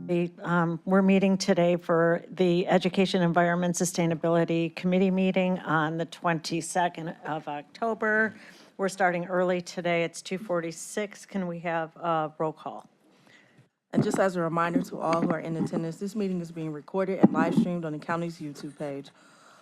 We're meeting today for the Education, Environment, Sustainability Committee meeting on the 22nd of October. We're starting early today. It's 2:46. Can we have a roll call? And just as a reminder to all who are in attendance, this meeting is being recorded and live streamed on the county's YouTube page.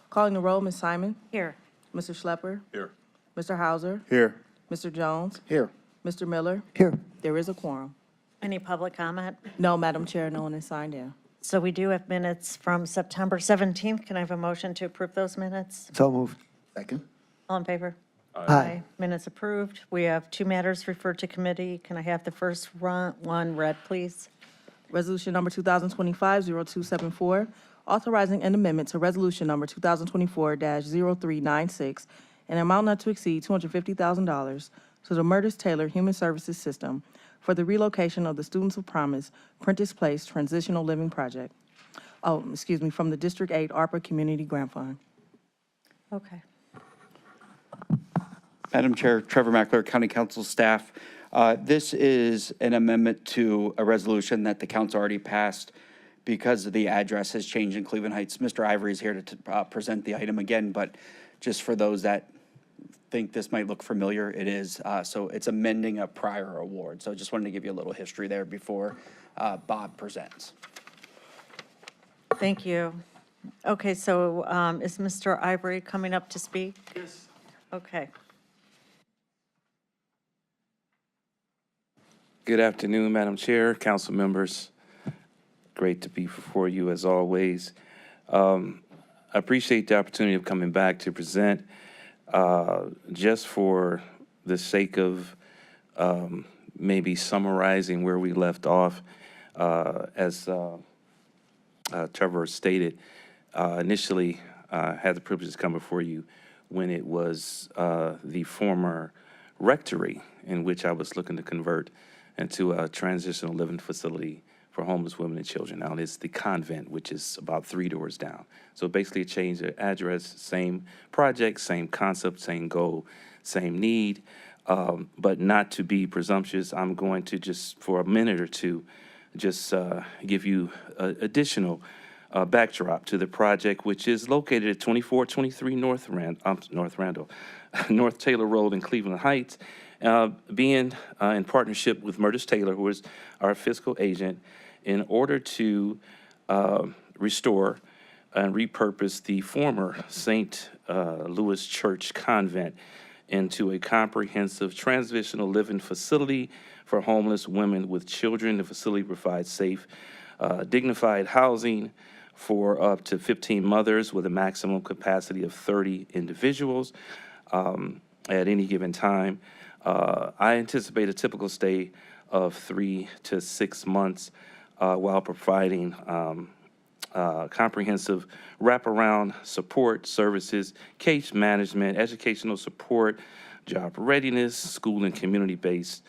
Calling the roll, Ms. Simon, Here. Mr. Schlepper, Here. Mr. Hauser, Here. Mr. Jones, Here. Mr. Miller. Here. There is a quorum. Any public comment? No, Madam Chair, no one has signed in. So we do have minutes from September 17th. Can I have a motion to approve those minutes? So moved. Second. All in favor? Aye. Minutes approved. We have 2 matters referred to committee. Can I have the first one read, please? Resolution number 2025-0274, authorizing an amendment to resolution number 2024-0396, an amount not to exceed $250,000 to the Murders Taylor Human Services System for the relocation of the Students of Promise Prentice Place Transitional Living Project. From the District 8 ARPA Community Grant Fund. Okay. Madam Chair, Trevor Mackler, County Council staff. This is an amendment to a resolution that the council already passed because the address has changed in Cleveland Heights. Mr. Ivory is here to present the item again, but just for those that think this might look familiar, it is. So it's amending a prior award. So I just wanted to give you a little history there before Bob presents. Thank you. Okay, so is Mr. Ivory coming up to speak? Yes. Okay. Good afternoon, Madam Chair, council members. Great to be before you as always. I appreciate the opportunity of coming back to present. Just for the sake of maybe summarizing where we left off, as Trevor stated, initially had the privilege to come before you when it was the former rectory in which I was looking to convert into a transitional living facility for homeless women and children. Now it's the convent, which is about 3 doors down. So basically a change of address, same project, same concept, same goal, same need. But not to be presumptuous, I'm going to just for a minute or two, just give you additional backdrop to the project, which is located at 2423 North Taylor Road in Cleveland Heights, being in partnership with Murders Taylor, who is our fiscal agent, in order to restore and repurpose the former St. Louis Church Convent into a comprehensive transitional living facility for homeless women with children. The facility provides safe, dignified housing for up to 15 mothers with a maximum capacity of 30 individuals at any given time. I anticipate a typical stay of 3 to 6 months while providing comprehensive wraparound support services, case management, educational support, job readiness, school and community-based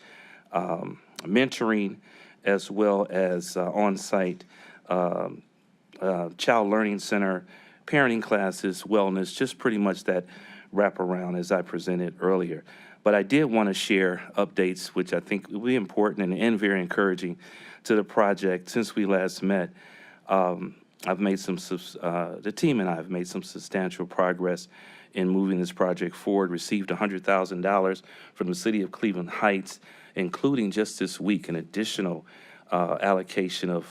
mentoring, as well as on-site child learning center, parenting classes, wellness, just pretty much that wraparound as I presented earlier. But I did want to share updates, which I think will be important and very encouraging to the project. Since we last met, I've made the team and I have made some substantial progress in moving this project forward, received $100,000 from the city of Cleveland Heights, including just this week, an additional allocation of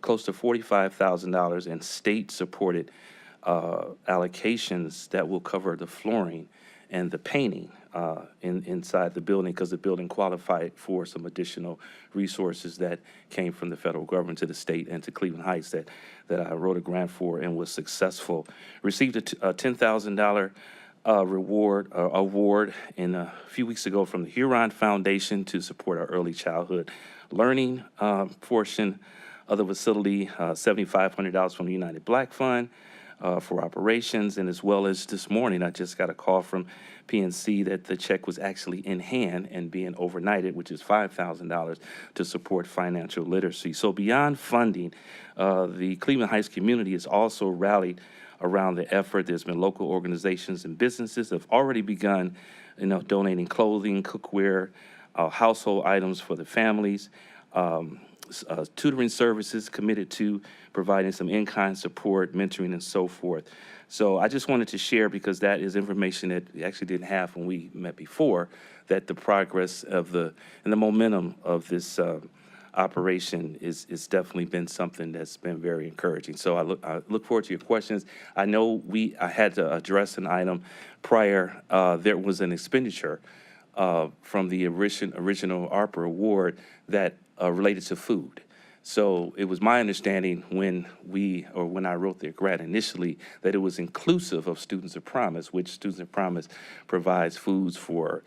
close to $45,000 in state-supported allocations that will cover the flooring and the painting inside the building, because the building qualified for some additional resources that came from the federal government to the state and to Cleveland Heights that I wrote a grant for and was successful. Received a $10,000 award in a few weeks ago from the Huron Foundation to support our early childhood learning portion of the facility, $7,500 from the United Black Fund for operations, and as well as this morning, I just got a call from PNC that the check was actually in hand and being overnighted, which is $5,000 to support financial literacy. So beyond funding, the Cleveland Heights community has also rallied around the effort. There's been local organizations and businesses that have already begun, donating clothing, cookware, household items for the families. tutoring services, committed to providing some in-kind support, mentoring, and so forth. So I just wanted to share, because that is information that we actually didn't have when we met before, that the progress of and the momentum of this operation is definitely been something that's been very encouraging. So I look forward to your questions. I know I had to address an item prior. There was an expenditure from the original ARPA award that related to food. So it was my understanding when I wrote the grant initially that it was inclusive of Students of Promise, which Students of Promise provides foods for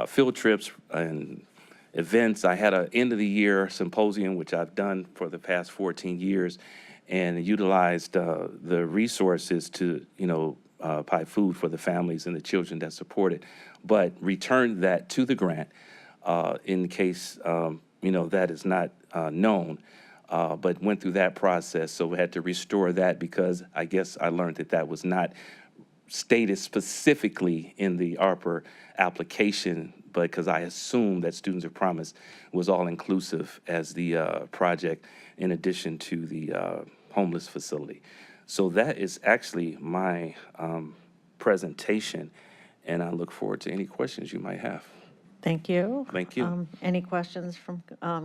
field trips and events. I had an end of the year symposium, which I've done for the past 14 years, and utilized the resources to, buy food for the families and the children that support it, but returned that to the grant in case, that is not known, but went through that process. So we had to restore that because I guess I learned that was not stated specifically in the ARPA application, but because I assumed that Students of Promise was all inclusive as the project in addition to the homeless facility. So that is actually my presentation, and I look forward to any questions you might have. Thank you. Thank you. Any questions from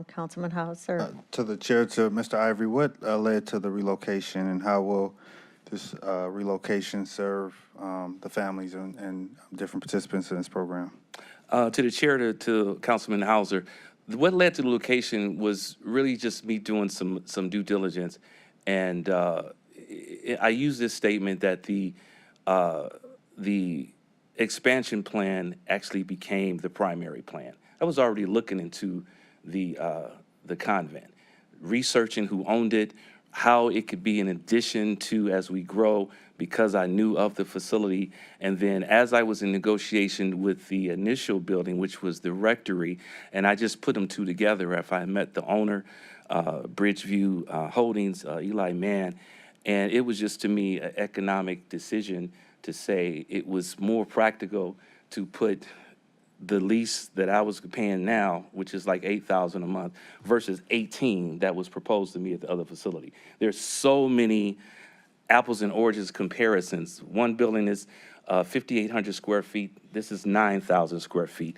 Councilman Hauser? To the chair, to Mr. Ivory, what led to the relocation, and how will this relocation serve the families and different participants in this program? To the chair, to Councilman Hauser, what led to the location was really just me doing some due diligence, and I use this statement that the expansion plan actually became the primary plan. I was already looking into the convent, researching who owned it, how it could be in addition to as we grow, because I knew of the facility. And then as I was in negotiation with the initial building, which was the rectory, and I just put them two together after I met the owner, Bridgeview Holdings, Eli Mann, and it was just, to me, an economic decision to say it was more practical to put the lease that I was paying now, which is like $8,000 a month, versus $18,000 that was proposed to me at the other facility. There's so many apples and oranges comparisons. One building is 5,800 square feet. This is 9,000 square feet.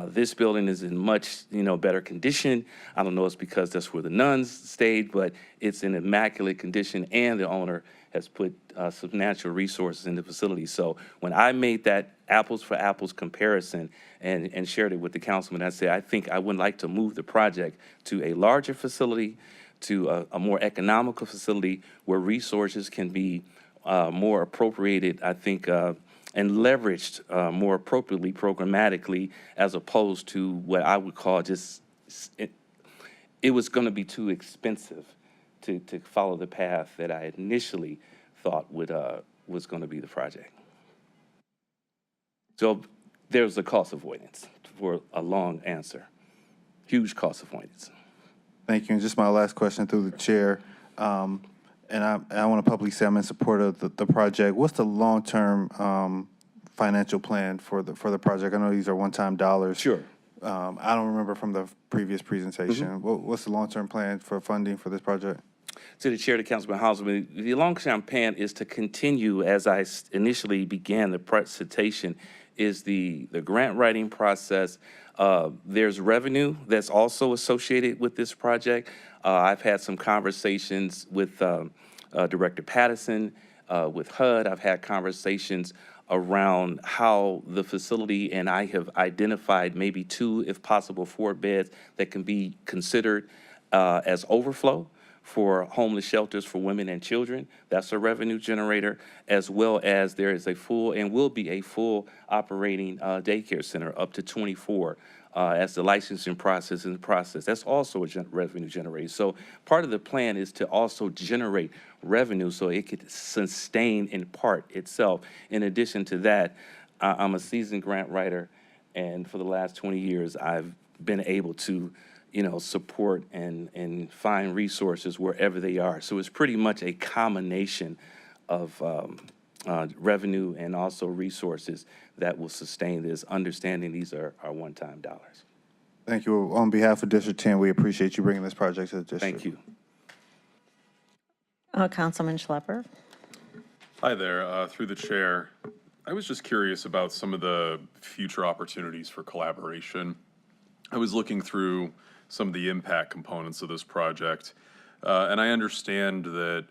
This building is in much, better condition. I don't know if it's because that's where the nuns stayed, but it's in immaculate condition, and the owner has put some natural resources in the facility. So when I made that apples for apples comparison and shared it with the councilman, I said, I think I would like to move the project to a larger facility, to a more economical facility where resources can be more appropriated, I think, and leveraged more appropriately programmatically, as opposed to what I would call just, it was going to be too expensive to follow the path that I initially thought was going to be the project. So there's a cost avoidance, for a long answer. Huge cost avoidance. Thank you. And just my last question through the chair, and I want to publicly say I'm in support of the project. What's the long-term financial plan for the project? I know these are one-time dollars. Sure. I don't remember from the previous presentation. What's the long-term plan for funding for this project? To the chair, to Councilman Houseman, the long-term plan is to continue, as I initially began the presentation, is the grant writing process. There's revenue that's also associated with this project. I've had some conversations with Director Patterson, with HUD. I've had conversations around how the facility, and I have identified maybe 2, if possible 4 beds that can be considered as overflow for homeless shelters for women and children. That's a revenue generator, as well as there is a full, and will be a full operating daycare center, up to 24, as the licensing process in the process. That's also a revenue generator. So part of the plan is to also generate revenue so it could sustain in part itself. In addition to that, I'm a seasoned grant writer, and for the last 20 years, I've been able to support and find resources wherever they are. So it's pretty much a combination of revenue and also resources that will sustain this, understanding these are one-time dollars. Thank you. On behalf of District 10, we appreciate you bringing this project to the district. Thank you. Councilman Schlepper. Hi there, through the chair. I was just curious about some of the future opportunities for collaboration. I was looking through some of the impact components of this project, and I understand that,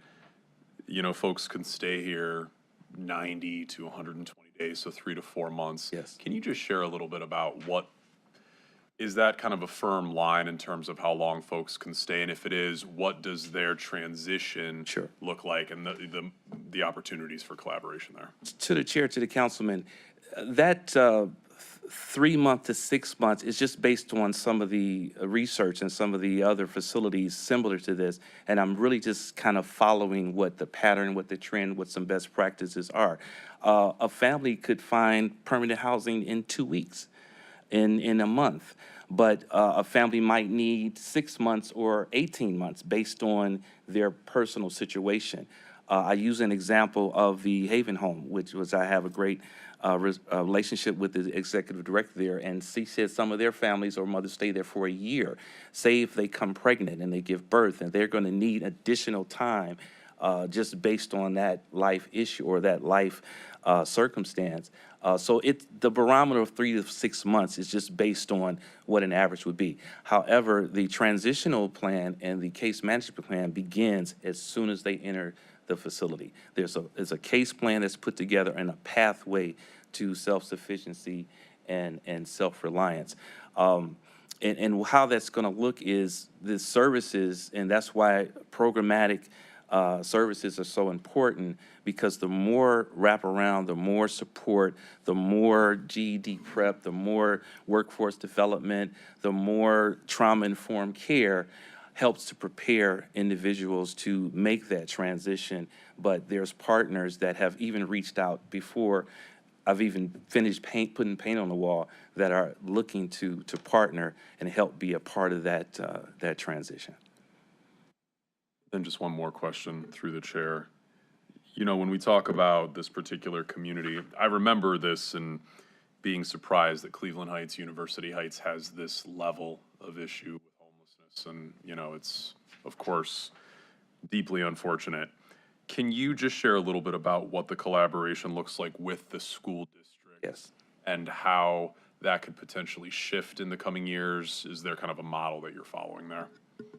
you know, folks can stay here 90 to 120 days, so 3 to 4 months. Yes. Can you just share a little bit about what, is that kind of a firm line in terms of how long folks can stay? And if it is, what does their transition Sure. look like, and the opportunities for collaboration there? To the chair, to the councilman, that 3 month to 6 months is just based on some of the research and some of the other facilities similar to this. And I'm really just kind of following what the pattern, what the trend, what some best practices are. A family could find permanent housing in 2 weeks, in a month. But a family might need 6 months or 18 months based on their personal situation. I use an example of the Haven Home, which was, I have a great relationship with the executive director there, and she said some of their families or mothers stay there for a year. Say if they come pregnant and they give birth, and they're going to need additional time just based on that life issue or that life circumstance. So the barometer of 3 to 6 months is just based on what an average would be. However, the transitional plan and the case management plan begins as soon as they enter the facility. There's a case plan that's put together and a pathway to self-sufficiency and self-reliance. And how that's going to look is the services, and that's why programmatic services are so important, because the more wraparound, the more support, the more GED prep, the more workforce development, the more trauma-informed care helps to prepare individuals to make that transition. But there's partners that have even reached out before I've even finished putting paint on the wall, that are looking to partner and help be a part of that transition. Then just one more question through the chair. You know, when we talk about this particular community, I remember this and being surprised that Cleveland Heights, University Heights has this level of issue with homelessness. And, you know, it's, of course, deeply unfortunate. Can you just share a little bit about what the collaboration looks like with the school district? Yes. And how that could potentially shift in the coming years? Is there kind of a model that you're following there?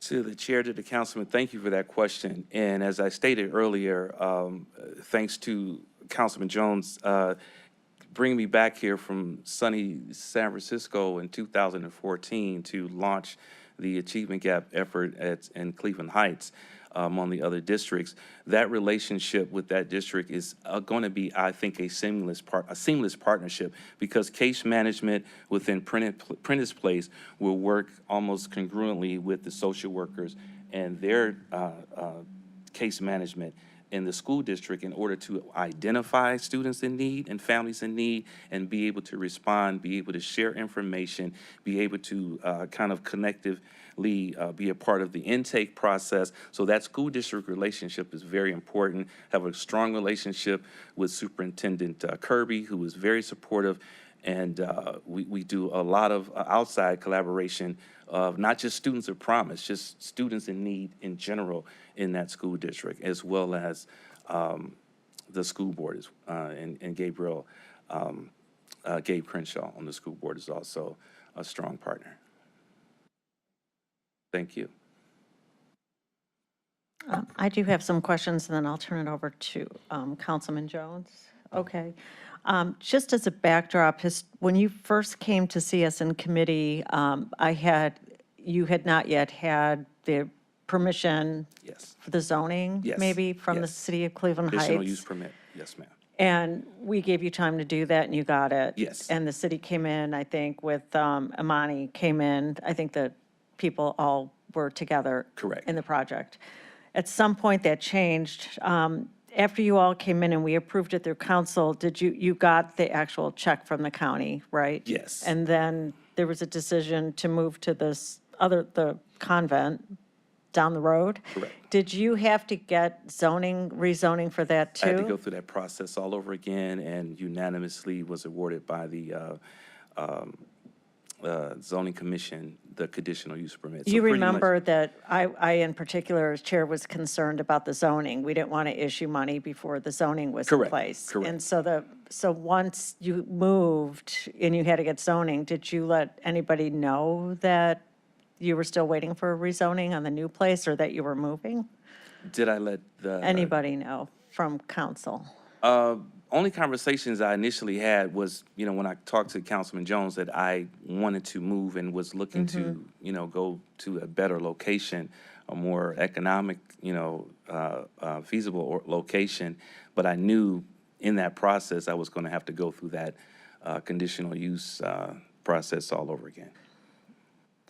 To the chair, to the councilman, thank you for that question. And as I stated earlier, thanks to Councilman Jones bringing me back here from sunny San Francisco in 2014 to launch the Achievement Gap effort in Cleveland Heights among the other districts. That relationship with that district is going to be, I think, a seamless partnership, because case management within Prentice Place will work almost congruently with the social workers and their case management in the school district, in order to identify students in need and families in need, and be able to respond, be able to share information, be able to kind of collectively be a part of the intake process. So that school district relationship is very important. Have a strong relationship with Superintendent Kirby, who is very supportive. And we do a lot of outside collaboration of not just students of promise, just students in need in general in that school district, as well as the school board and Gabriel, Gabe Crenshaw on the school board is also a strong partner. Thank you. I do have some questions, and then I'll turn it over to Councilman Jones. Okay. Just as a backdrop, when you first came to see us in committee, you had not yet had the permission Yes. for the zoning, Yes, maybe, from the yes. city of Cleveland Heights? Additional use permit. Yes, ma'am. And we gave you time to do that, and you got it? Yes. And the city came in, I think, with Amani came in. I think the people all were together. Correct. In the project. At some point, that changed. After you all came in and we approved it through council, you got the actual check from the county, right? Yes. And then there was a decision to move to the convent down the road? Correct. Did you have to get rezoning for that too? I had to go through that process all over again, and unanimously was awarded by the zoning commission the conditional use permit. So You pretty much- remember that I in particular, as chair, was concerned about the zoning. We didn't want to issue money before the zoning was in Correct, place. correct. And so once you moved and you had to get zoning, did you let anybody know that you were still waiting for a rezoning on the new place or that you were moving? Did I let the? Anybody know from council? Only conversations I initially had was, when I talked to Councilman Jones, that I wanted to move and was looking to, go to a better location, a more economic, feasible location. But I knew in that process, I was going to have to go through that conditional use process all over again.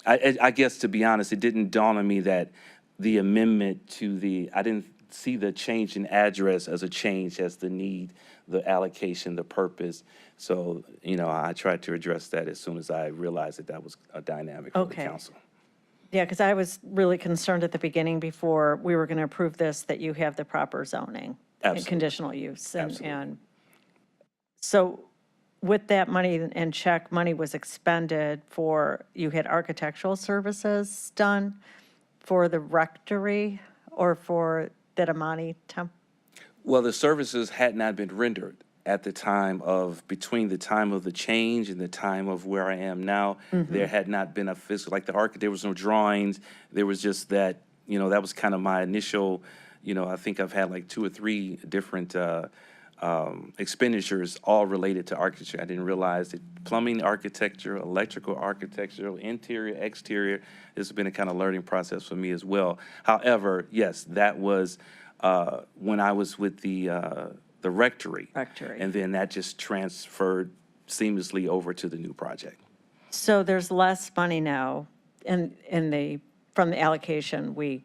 I guess, to be honest, it didn't dawn on me that the amendment to I didn't see the change in address as a change, as the need, the allocation, the purpose. So, I tried to address that as soon as I realized that was a dynamic for the Okay. council. Yeah, because I was really concerned at the beginning before we were going to approve this, that you have the proper zoning and Absolutely. conditional use. Absolutely. And so with that money and check, money was expended for, you had architectural services done for the rectory or for that Amani temp? Well, the services had not been rendered at the time between the time of the change and the time of where I am now. There had not been a physical, like there was no drawings. There was just that, that was kind of my initial, I think I've had like 2 or 3 different expenditures all related to architecture. I didn't realize that plumbing architecture, electrical architecture, interior, exterior, this has been a kind of learning process for me as well. However, yes, that was when I was with the rectory. Rectory. And then that just transferred seamlessly over to the new project. So there's less money now from the allocation we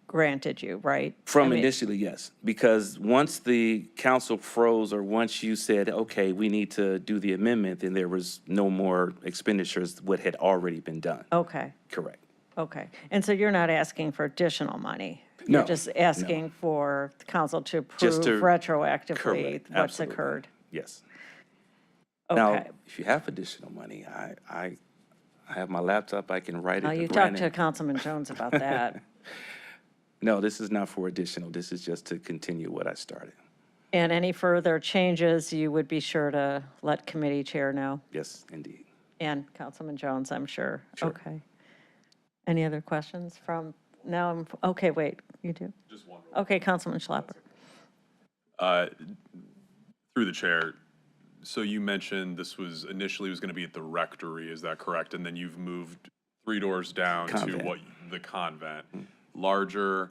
granted you, right? From I mean, initially, yes, because once the council froze, or once you said, okay, we need to do the amendment, then there was no more expenditures, what had already been done. Okay, Correct. okay. And so you're not asking for additional money? No, You're just asking for the council to approve Just to- retroactively Correct, what's absolutely. occurred? Yes. Now, Okay. if you have additional money, I have my laptop, I can write it. Now, to you grant talked to it. Councilman Jones about that. No, this is not for additional, this is just to continue what I started. And any further changes, you would be sure to let committee chair know, Yes, indeed. and Councilman Jones, I'm sure. Sure. Okay. Any other questions from, okay, wait, you do? Just one. Okay, Councilman Schlepper. Through the chair, so you mentioned this was initially was going to be at the rectory, is that correct? And then you've moved 3 doors down Convent. to the convent. Larger,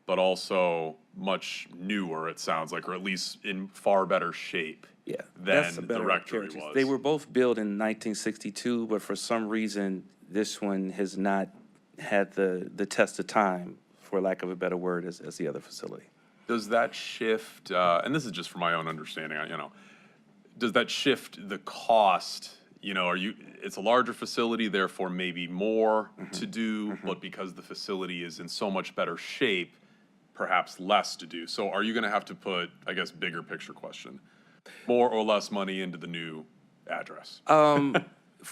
but also much newer, it sounds like, or at least in far better shape Yeah. that's a than the better rectory characteristic. was. They were both built in 1962, but for some reason, this one has not had the test of time, for lack of a better word, as the other facility. Does that shift, and this is just from my own understanding, does that shift the cost? It's a larger facility, therefore maybe more to do, but because the facility is in so much better shape, perhaps less to do. So are you going to have to put, I guess, bigger picture question, more or less money into the new address?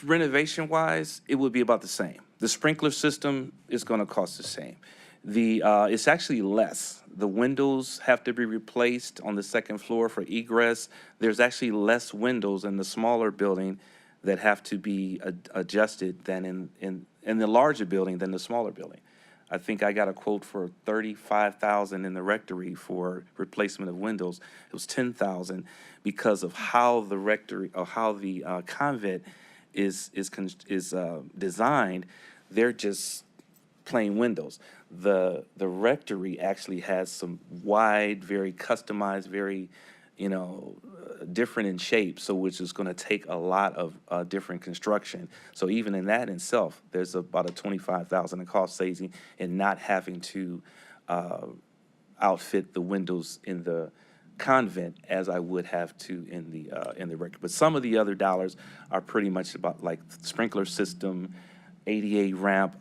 Renovation-wise, it would be about the same. The sprinkler system is going to cost the same. It's actually less. The windows have to be replaced on the second floor for egress. There's actually less windows in the smaller building that have to be adjusted than in the larger building than the smaller building. I think I got a quote for $35,000 in the rectory for replacement of windows. It was $10,000 because of how the rectory, or how the convent is designed. They're just plain windows. The rectory actually has some wide, very customized, very, different in shape, so which is going to take a lot of different construction. So even in that itself, there's about a $25,000 in cost saving in not having to outfit the windows in the convent as I would have to in the rectory. But some of the other dollars are pretty much about like sprinkler system, ADA ramp.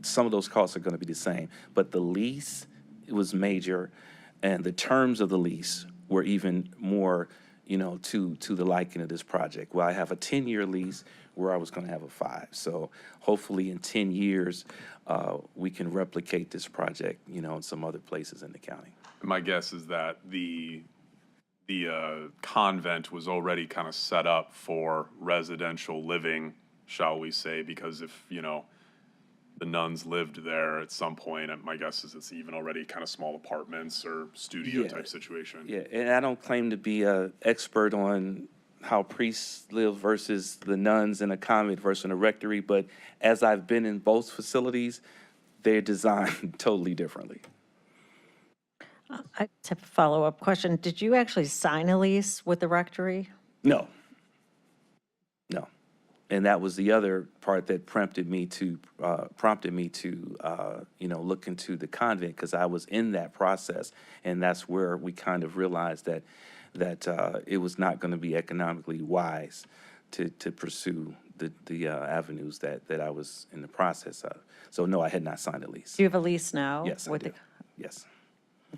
Some of those costs are going to be the same, but the lease was major, and the terms of the lease were even more to the liking of this project. Well, I have a 10-year lease where I was going to have a 5. So hopefully in 10 years, we can replicate this project, in some other places in the county. My guess is that the convent was already kind of set up for residential living, shall we say, because if, the nuns lived there at some point, and my guess is it's even already kind of small apartments or studio Yeah. type situation. Yeah, and I don't claim to be an expert on how priests live versus the nuns in a convent versus a rectory, but as I've been in both facilities, they're designed totally differently. I just have a follow-up question. Did you actually sign a lease with the rectory? No. No. And that was the other part that prompted me to look into the convent, because I was in that process. And that's where we kind of realized that it was not going to be economically wise to pursue the avenues that I was in the process of. So no, I had not signed a lease. Do you have a lease now? Yes, I with do. the- Yes.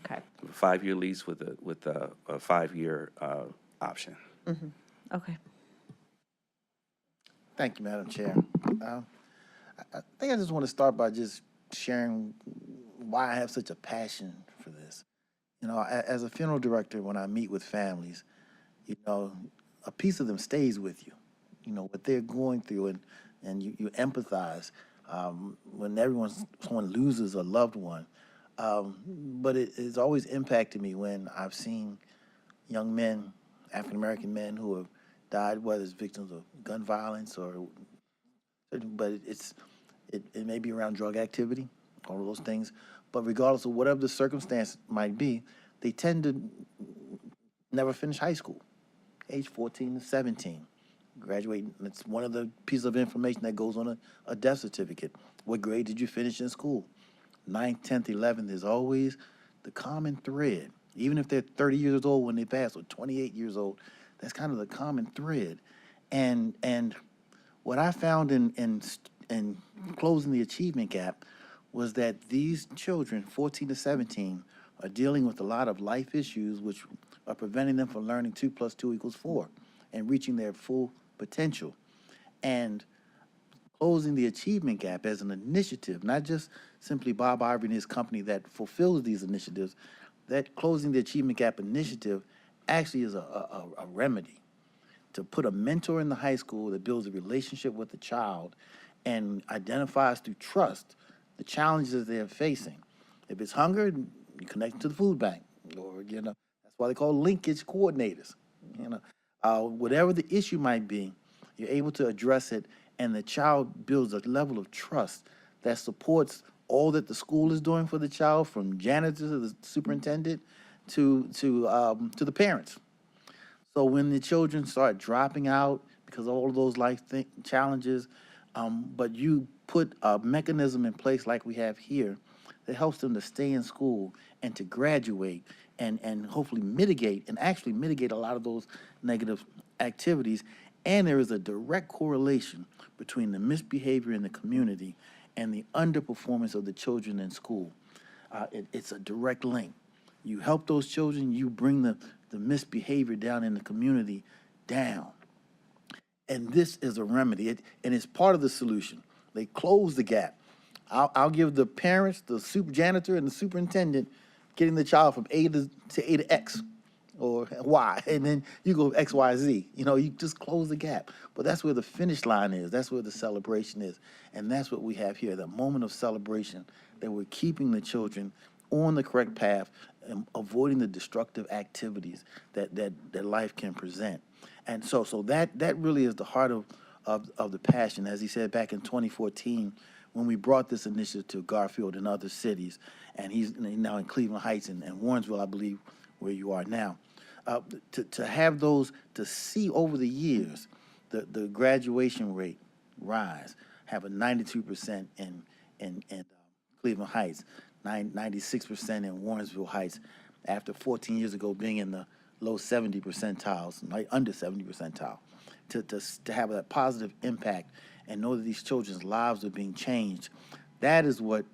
Okay, A 5-year lease with a 5-year option. okay. Thank you, Madam Chair. I think I just want to start by just sharing why I have such a passion for this. As a funeral director, when I meet with families, a piece of them stays with you. What they're going through, and you empathize when someone loses a loved one. But it's always impacted me when I've seen young men, African-American men who have died, whether it's victims of gun violence but it may be around drug activity, all of those things. But regardless of whatever the circumstance might be, they tend to never finish high school, age 14 to 17. Graduating, that's one of the pieces of information that goes on a death certificate. What grade did you finish in school? 9th, 10th, 11th is always the common thread. Even if they're 30 years old when they pass, or 28 years old, that's kind of the common thread. And what I found in closing the achievement gap was that these children, 14 to 17, are dealing with a lot of life issues which are preventing them from learning 2 + 2 = 4 and reaching their full potential. And closing the achievement gap as an initiative, not just simply Bob Ivory and his company that fulfills these initiatives, that closing the achievement gap initiative actually is a remedy to put a mentor in the high school that builds a relationship with the child and identifies through trust the challenges they're facing. If it's hunger, you connect them to the food bank, or that's why they call linkage coordinators. Whatever the issue might be, you're able to address it, and the child builds a level of trust that supports all that the school is doing for the child, from janitor to the superintendent to the parents. So when the children start dropping out because of all of those life challenges, but you put a mechanism in place like we have here that helps them to stay in school and to graduate and hopefully mitigate a lot of those negative activities. And there is a direct correlation between the misbehavior in the community and the underperformance of the children in school. It's a direct link. You help those children, you bring the misbehavior down in the community down. And this is a remedy, and it's part of the solution. They close the gap. I'll give the parents, the janitor, and the superintendent getting the child from A to X or Y, and then you go X, Y, Z. You just close the gap. But that's where the finish line is. That's where the celebration is. And that's what we have here, the moment of celebration, that we're keeping the children on the correct path and avoiding the destructive activities that life can present. And so that really is the heart of the passion. As he said back in 2014, when we brought this initiative to Garfield and other cities, and he's now in Cleveland Heights and Warrensville, I believe, where you are now. To have those, to see over the years the graduation rate rise, have a 92% in Cleveland Heights, 96% in Warrensville Heights, after 14 years ago being in the low 70 percentiles, right under 70 percentile, to have that positive impact and know that these children's lives are being changed. That is what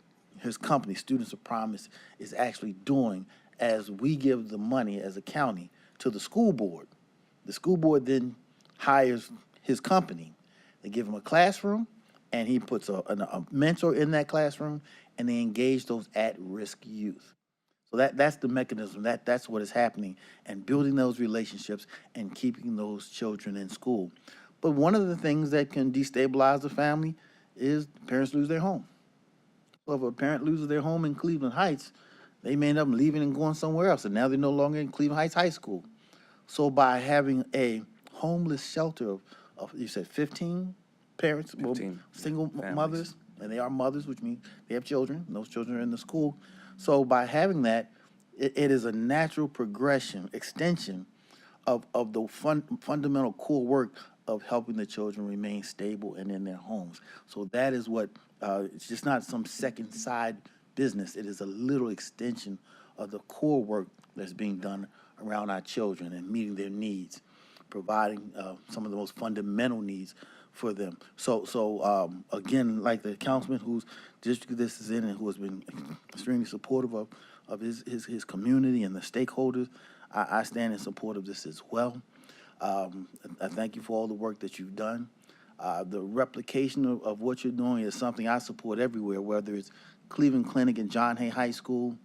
his company, Students of Promise, is actually doing as we give the money as a county to the school board The school board then hires his company. They give him a classroom, and he puts a mentor in that classroom, and they engage those at-risk youth. So that's the mechanism. That's what is happening, and building those relationships and keeping those children in school. But one of the things that can destabilize the family is parents lose their home. So if a parent loses their home in Cleveland Heights, they may end up leaving and going somewhere else, and now they're no longer in Cleveland Heights High School. So by having a homeless shelter of you said 15 parents, 15 single families. mothers, and they are mothers, which means they have children, and those children are in the school. So by having that, it is a natural progression, extension of the fundamental core work of helping the children remain stable and in their homes. So that is what, it's just not some second side business. It is a little extension of the core work that's being done around our children and meeting their needs, providing some of the most fundamental needs for them. So again, like the councilman whose district this is in and who has been extremely supportive of his community and the stakeholders, I stand in support of this as well. I thank you for all the work that you've done. The replication of what you're doing is something I support everywhere, whether it's Cleveland Clinic and John Hay High School.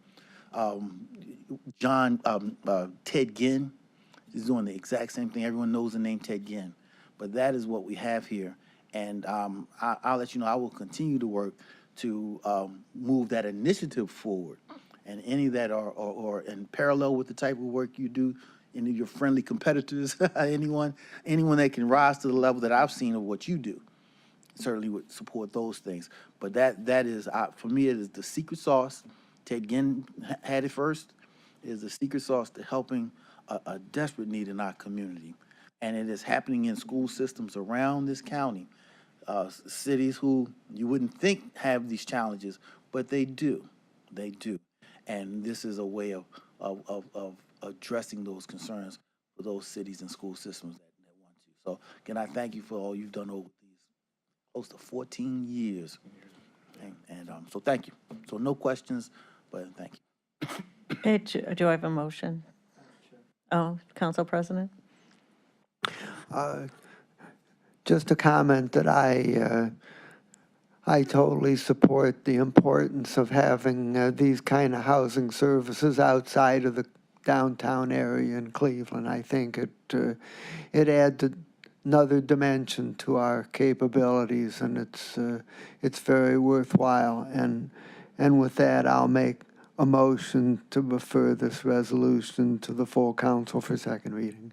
Ted Ginn is doing the exact same thing. Everyone knows the name Ted Ginn, but that is what we have here. And I'll let you know I will continue to work to move that initiative forward. And any that are in parallel with the type of work you do, any of your friendly competitors, anyone that can rise to the level that I've seen of what you do, certainly would support those things. But that is, for me, it is the secret sauce. Ted Ginn had it first. It is the secret sauce to helping a desperate need in our community. And it is happening in school systems around this county, cities who you wouldn't think have these challenges, but they do. They do. And this is a way of addressing those concerns for those cities and school systems that want to. So again, I thank you for all you've done over these close to 14 years. And so thank you. So no questions, but thank you. Okay, do I have a motion? Oh, Council President? Just a comment that I totally support the importance of having these kind of housing services outside of the downtown area in Cleveland. I think it adds another dimension to our capabilities, and it's very worthwhile. And with that, I'll make a motion to refer this resolution to the full council for second reading.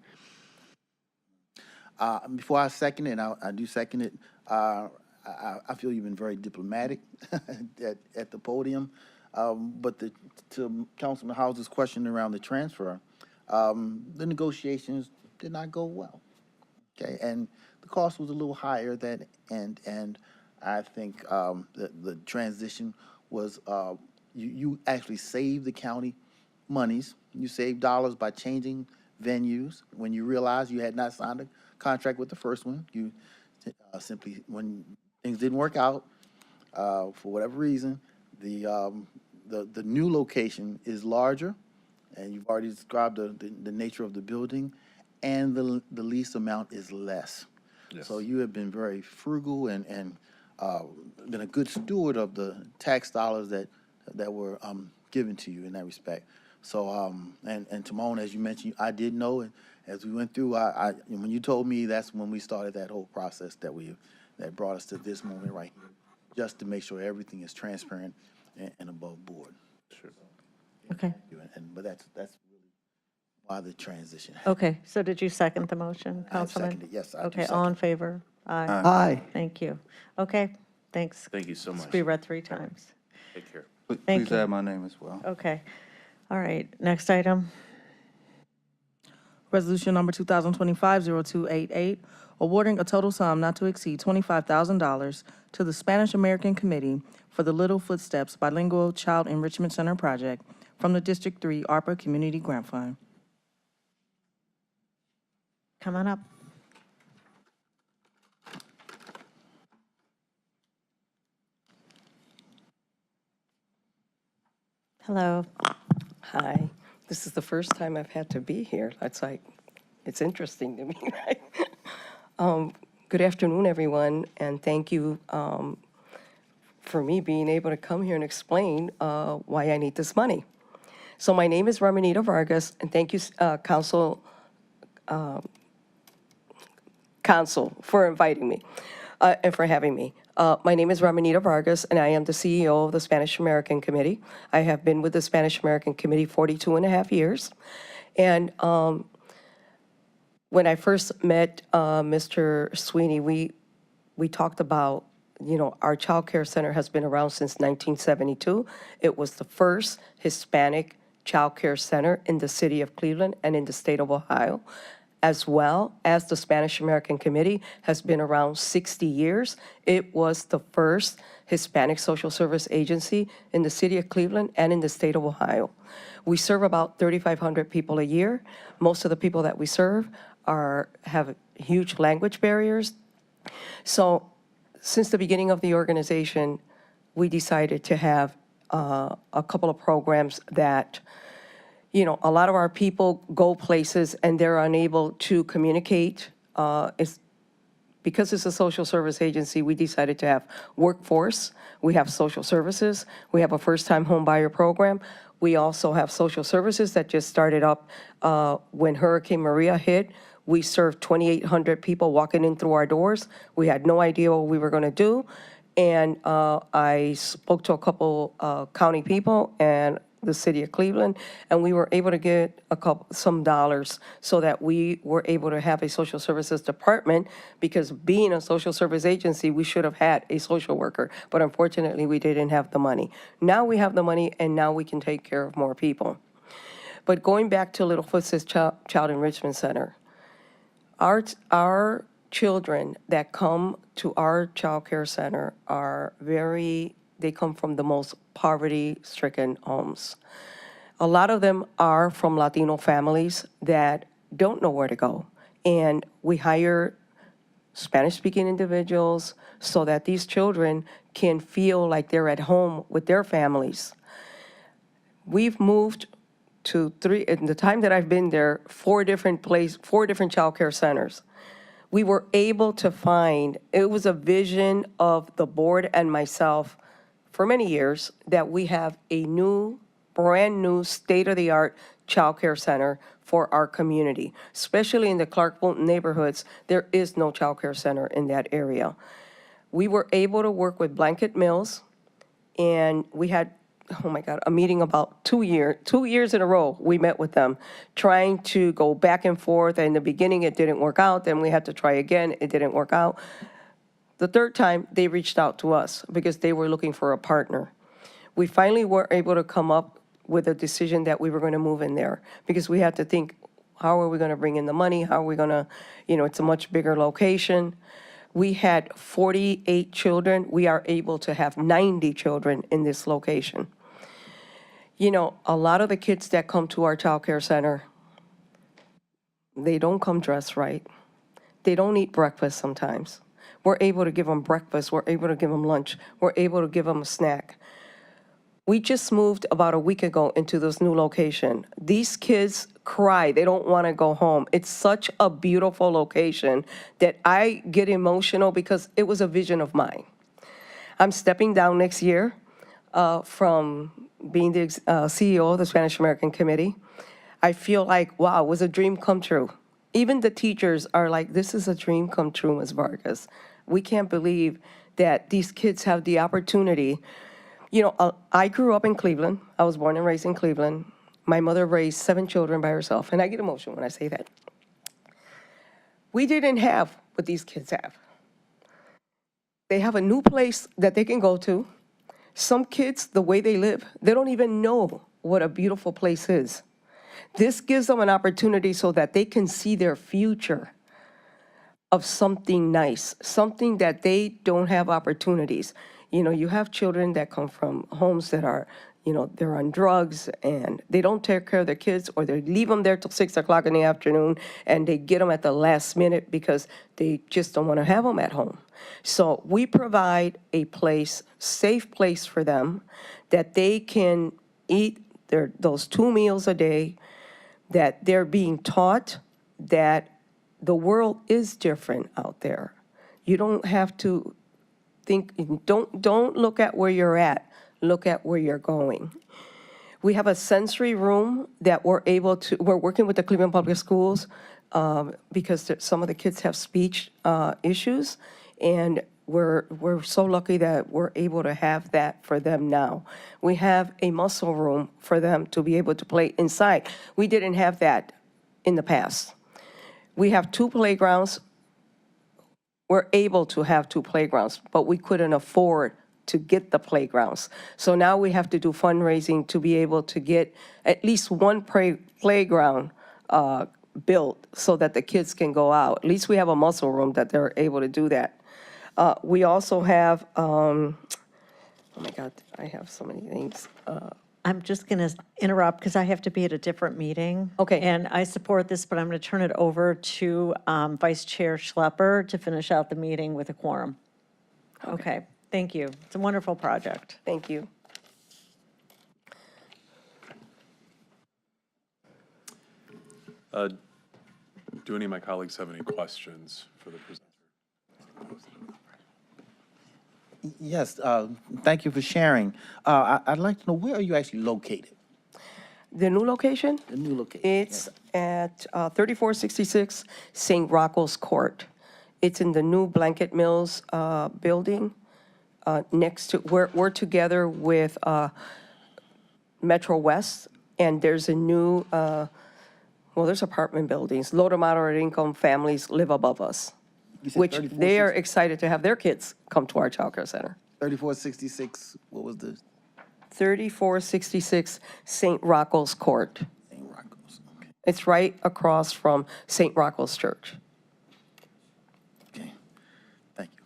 Before I second it, and I do second it, I feel you've been very diplomatic at the podium. But to Councilman House's question around the transfer, the negotiations did not go well. Okay, and the cost was a little higher than, and I think the transition was, you actually saved the county monies. You saved dollars by changing venues. When you realized you had not signed a contract with the first one, you simply, when things didn't work out, for whatever reason, the new location is larger, and you've already described the nature of the building, and the lease amount is less. Yes. So you have been very frugal and been a good steward of the tax dollars that were given to you in that respect. So and Timon, as you mentioned, I did know, and as we went through, when you told me, that's when we started that whole process that brought us to this moment right here, just to make sure everything is transparent and above board. Sure. Okay. But that's really why the transition happened. Okay, so did you second the motion, I Councilman? seconded, yes, I do Okay, second. all in favor? Aye. Aye. Thank you. Okay, thanks. Thank you so much. Be read 3 times. Take care. Thank Please you. add my name as well. Okay. All right, next item. Resolution number 2025-0288, awarding a total sum not to exceed $25,000 to the Spanish American Committee for the Little Footsteps Bilingual Child Enrichment Center project from the District 3 ARPA Community Grant Fund. Come on up. Hello. Hi. This is the first time I've had to be here. It's like It's interesting to me, right? Good afternoon, everyone, and thank you for me being able to come here and explain why I need this money. So my name is Ramonita Vargas, and thank you, Council, for inviting me and for having me. My name is Ramonita Vargas, and I am the CEO of the Spanish American Committee. I have been with the Spanish American Committee 42 and a half years. And when I first met Mr. Sweeney, we talked about, you know, our child care center has been around since 1972. It was the first Hispanic child care center in the city of Cleveland and in the state of Ohio, as well as the Spanish American Committee has been around 60 years. It was the first Hispanic social service agency in the city of Cleveland and in the state of Ohio. We serve about 3,500 people a year. Most of the people that we serve have huge language barriers. So since the beginning of the organization, we decided to have a couple of programs that, you know, a lot of our people go places and they're unable to communicate. Because it's a social service agency, we decided to have workforce, we have social services, we have a first-time home buyer program. We also have social services that just started up when Hurricane Maria hit. We served 2,800 people walking in through our doors. We had no idea what we were going to do. And I spoke to a couple county people and the city of Cleveland, and we were able to get some dollars so that we were able to have a social services department, because being a social service agency, we should have had a social worker, but unfortunately we didn't have the money. Now we have the money, and now we can take care of more people. But going back to Little Footsteps Child Enrichment Center, our children that come to our child care center they come from the most poverty-stricken homes. A lot of them are from Latino families that don't know where to go. And we hire Spanish-speaking individuals so that these children can feel like they're at home with their families. We've moved to in the time that I've been there, 4 different child care centers. We were able to find, it was a vision of the board and myself for many years, that we have a brand new state-of-the-art child care center for our community. Especially in the Clark Fulton neighborhoods, there is no child care center in that area. We were able to work with Blanket Mills, and we had, oh my God, a meeting about 2 years in a row. We met with them, trying to go back and forth. And in the beginning, it didn't work out. Then we had to try again. It didn't work out. The third time, they reached out to us because they were looking for a partner. We finally were able to come up with a decision that we were going to move in there, because we had to think, how are we going to bring in the money? How are we going to, it's a much bigger location. We had 48 children. We are able to have 90 children in this location. A lot of the kids that come to our child care center, they don't come dressed right. They don't eat breakfast sometimes. We're able to give them breakfast. We're able to give them lunch. We're able to give them a snack. We just moved about a week ago into this new location. These kids cry. They don't want to go home. It's such a beautiful location that I get emotional because it was a vision of mine. I'm stepping down next year from being the CEO of the Spanish American Committee. I feel like, wow, it was a dream come true. Even the teachers are like, this is a dream come true, Ms. Vargas. We can't believe that these kids have the opportunity. I grew up in Cleveland. I was born and raised in Cleveland. My mother raised 7 children by herself, and I get emotional when I say that. We didn't have what these kids have. They have a new place that they can go to. Some kids, the way they live, they don't even know what a beautiful place is. This gives them an opportunity so that they can see their future of something nice, something that they don't have opportunities. You have children that come from homes that are, they're on drugs and they don't take care of their kids, or they leave them there till 6 o'clock in the afternoon and they get them at the last minute because they just don't want to have them at home. So we provide a safe place for them that they can eat those 2 meals a day, that they're being taught that the world is different out there. You don't have to think, don't look at where you're at, look at where you're going. We have a sensory room that we're working with the Cleveland Public Schools because some of the kids have speech issues, and we're so lucky that we're able to have that for them now. We have a muscle room for them to be able to play inside. We didn't have that in the past. We have 2 playgrounds. We're able to have 2 playgrounds, but we couldn't afford to get the playgrounds. So now we have to do fundraising to be able to get at least one playground built so that the kids can go out. At least we have a muscle room that they're able to do that. We also have, oh my God, I have so many things. I'm just going to interrupt because I have to be at a different meeting. Okay. And I support this, but I'm going to turn it over to Vice Chair Schlepper to finish out the meeting with a quorum. Okay, thank you. It's a wonderful project. Thank you. Do any of my colleagues have any questions for the presenter? Yes, thank you for sharing. I'd like to know, where are you actually located? The new location? The new location? It's at 3466 St. Rocco's Court. It's in the new Blanket Mills building next to, we're together with Metro West, and there's a new, well, there's apartment buildings. Low to moderate income families live above us, You said which 34, they are excited to have their kids come to our childcare center. 3466, what was the, 3466 St. Rocco's Court. St. Rocco's? Okay, It's right across from St. Rocco's Church. okay, thank you.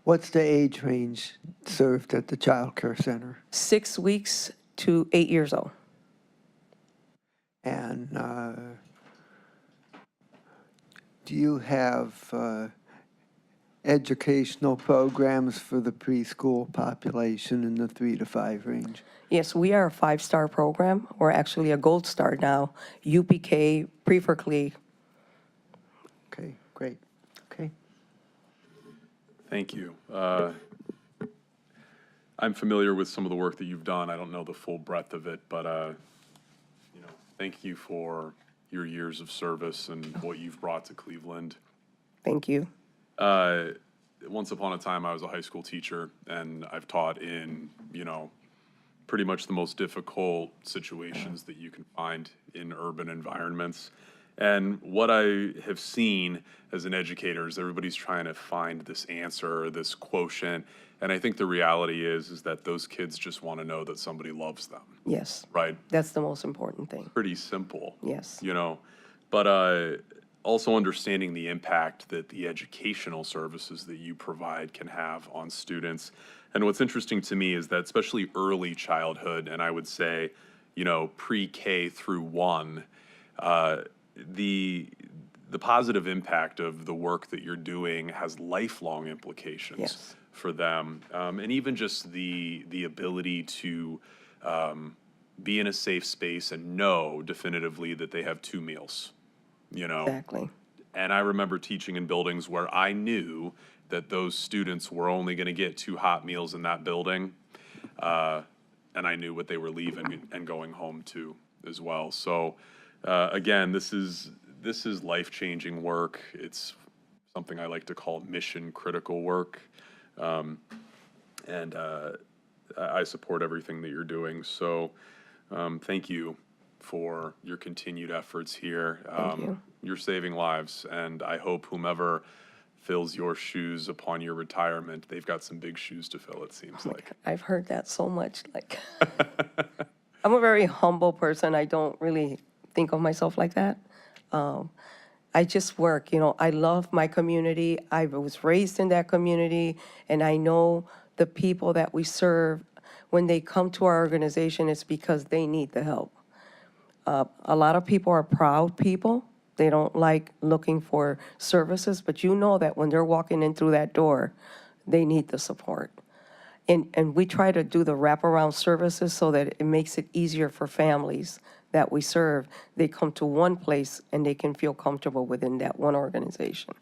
What's the age range served at the child care center? 6 weeks to 8 years old. And do you have educational programs for the preschool population in the 3 to 5 range? Yes, we are a 5-star program. We're actually a gold star now. UPK, Preferably. Okay, great. Okay. Thank you. I'm familiar with some of the work that you've done. I don't know the full breadth of it, but thank you for your years of service and what you've brought to Cleveland. Thank you. Once upon a time, I was a high school teacher, and I've taught in, pretty much the most difficult situations that you can find in urban environments. And what I have seen as an educator is everybody's trying to find this answer, this quotient. And I think the reality is that those kids just want to know that somebody loves them, Yes, right? that's the most important thing. Pretty simple. Yes. But also understanding the impact that the educational services that you provide can have on students. And what's interesting to me is that especially early childhood, and I would say, pre-K through 1, the positive impact of the work that you're doing has lifelong implications Yes. for them. And even just the ability to be in a safe space and know definitively that they have 2 meals, Exactly. And I remember teaching in buildings where I knew that those students were only going to get 2 hot meals in that building. And I knew what they were leaving and going home to as well. So again, this is life-changing work. It's something I like to call mission-critical work. And I support everything that you're doing. So thank you for your continued efforts here. Thank you. You're saving lives, and I hope whomever fills your shoes upon your retirement, they've got some big shoes to fill, it seems like. I've heard that so much. I'm a very humble person. I don't really think of myself like that. I just work, I love my community. I was raised in that community, and I know the people that we serve, when they come to our organization, it's because they need the help. A lot of people are proud people. They don't like looking for services, but that when they're walking in through that door, they need the support. And we try to do the wraparound services so that it makes it easier for families that we serve. They come to one place and they can feel comfortable within that one organization.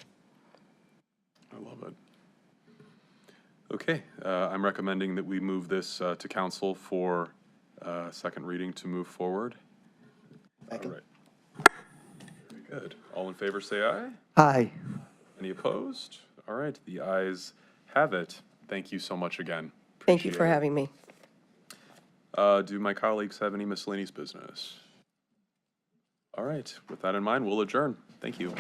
I love it. Okay, I'm recommending that we move this to council for second reading to move forward. All right. Very good. All in favor, say aye. Aye. Any opposed? All right, the ayes have it. Thank you so much again. Thank you for Appreciate it. having me. Do my colleagues have any miscellaneous business? All right, with that in mind, we'll adjourn. Thank you.